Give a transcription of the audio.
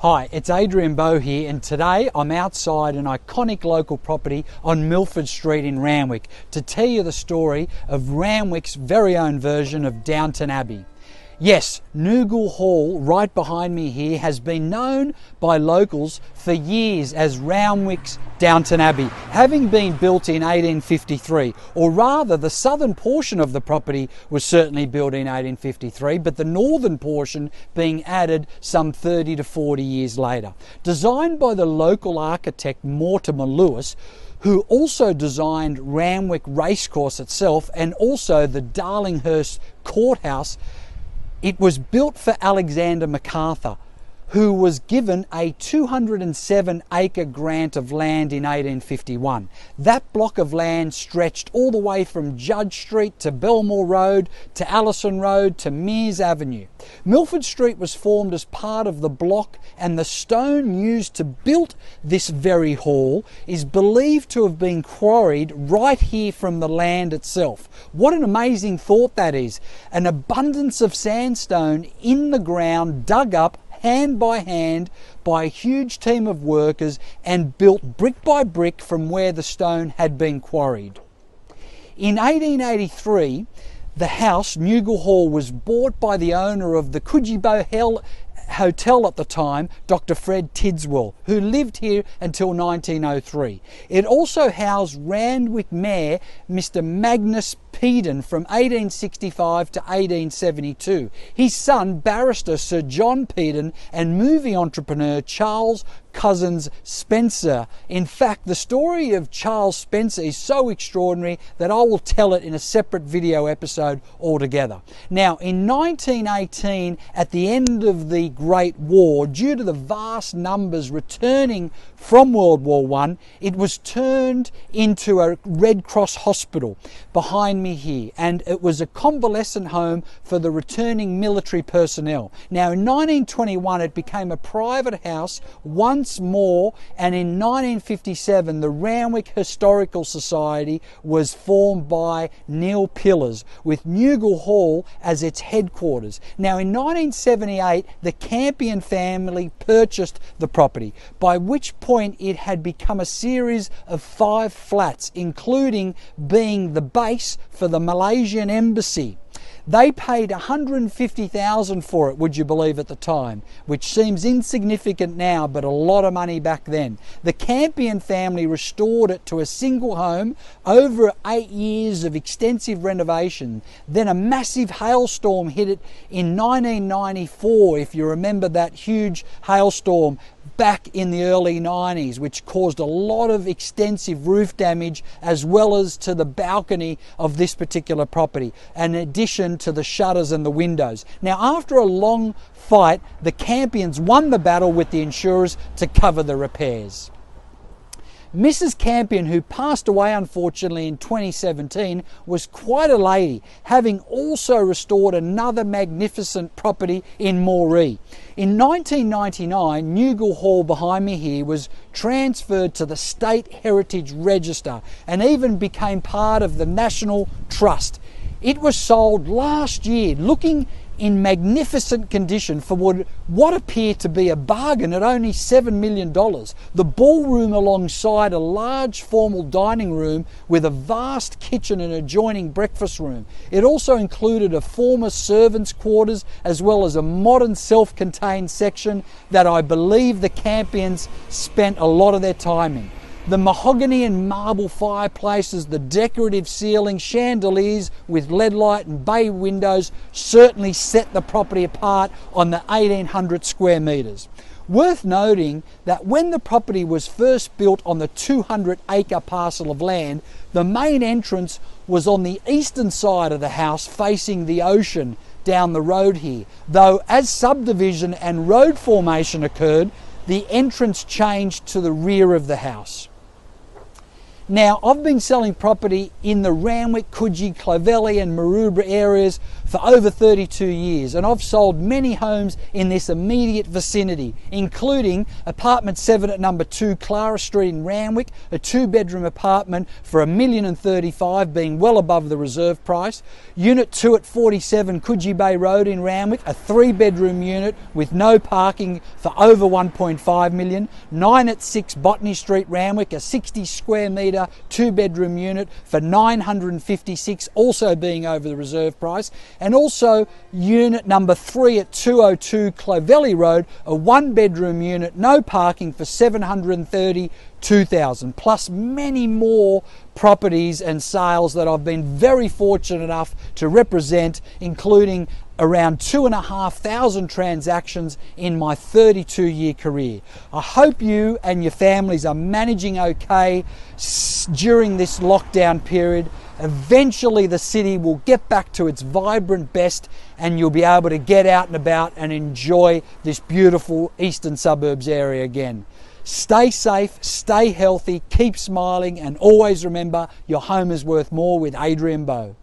Hi, it's Adrian Bo here, and today I'm outside an iconic local property on Milford Street in Randwick to tell you the story of Randwick's very own version of Downton Abbey. Yes, Nugal Hall, right behind me here, has been known by locals for years as Randwick's Downton Abbey, having been built in 1853, or rather the southern portion of the property was certainly built in 1853, but the northern portion being added some 30 to 40 years later. Designed by the local architect Mortimer Lewis, who also designed Randwick Racecourse itself and also the Darlinghurst Courthouse. It was built for Alexander MacArthur, who was given a 207-acre grant of land in 1851. That block of land stretched all the way from Judge Street to Belmore Road to Allison Road to Mears Avenue. Milford Street was formed as part of the block, and the stone used to build this very hall is believed to have been quarried right here from the land itself. What an amazing thought that is! An abundance of sandstone in the ground, dug up hand by hand by a huge team of workers and built brick by brick from where the stone had been quarried. In 1883, the house, Nugal Hall, was bought by the owner of the Coogee Hotel at the time, Dr. Fred Tidswell, who lived here until 1903. It also housed Randwick Mayor Mr. Magnus Peden from 1865 to 1872. His son, barrister Sir John Peden, and movie entrepreneur Charles Cousins Spencer. In fact, the story of Charles Spencer is so extraordinary that I will tell it in a separate video episode altogether. Now, in 1918, at the end of the Great War, due to the vast numbers returning from World War I, it was turned into a Red Cross hospital behind me here, and it was a convalescent home for the returning military personnel. Now, in 1921, it became a private house once more, and in 1957, the Randwick Historical Society was formed by Neil Pillars, with Nugal Hall as its headquarters. Now, in 1978, the Campion family purchased the property, by which point it had become a series of 5 flats, including being the base for the Malaysian embassy. They paid $150,000 for it, would you believe, at the time, which seems insignificant now, but a lot of money back then. The Campion family restored it to a single home over 8 years of extensive renovation. Then a massive hailstorm hit it in 1994, if you remember that huge hailstorm back in the early 90s, which caused a lot of extensive roof damage as well as to the balcony of this particular property, in addition to the shutters and the windows. Now, after a long fight, the Campions won the battle with the insurers to cover the repairs. Mrs. Campion, who passed away unfortunately in 2017, was quite a lady, having also restored another magnificent property in Moree. In 1999, Nugal Hall behind me here was transferred to the State Heritage Register and even became part of the National Trust. It was sold last year, looking in magnificent condition for what appeared to be a bargain at only $7 million. The ballroom alongside a large formal dining room with a vast kitchen and adjoining breakfast room. It also included a former servants' quarters as well as a modern self-contained section that I believe the Campions spent a lot of their time in. The mahogany and marble fireplaces, the decorative ceiling, chandeliers with lead light and bay windows certainly set the property apart on the 1,800 square metres. Worth noting that when the property was first built on the 200-acre parcel of land, the main entrance was on the eastern side of the house facing the ocean down the road here, though as subdivision and road formation occurred, the entrance changed to the rear of the house. Now, I've been selling property in the Randwick, Coogee, Clovelly and Maroubra areas for over 32 years, and I've sold many homes in this immediate vicinity, including apartment 7 at number 2 Clara Street in Randwick, a 2-bedroom apartment for $1,035,000 being well above the reserve price. Unit 2 at 47 Coogee Bay Road in Randwick, a 3-bedroom unit with no parking for over $1.5 million. 9 at 6 Botany Street, Randwick, a 60 square metre 2-bedroom unit for $956,000, also being over the reserve price. And also unit number 3 at 202 Clovelly Road, a 1-bedroom unit, no parking for $732,000, plus many more properties and sales that I've been very fortunate enough to represent, including around 2,500 transactions in my 32-year career. I hope you and your families are managing okay during this lockdown period. Eventually the city will get back to its vibrant best and you'll be able to get out and about and enjoy this beautiful eastern suburbs area again. Stay safe, stay healthy, keep smiling, and always remember your home is worth more with Adrian Bo.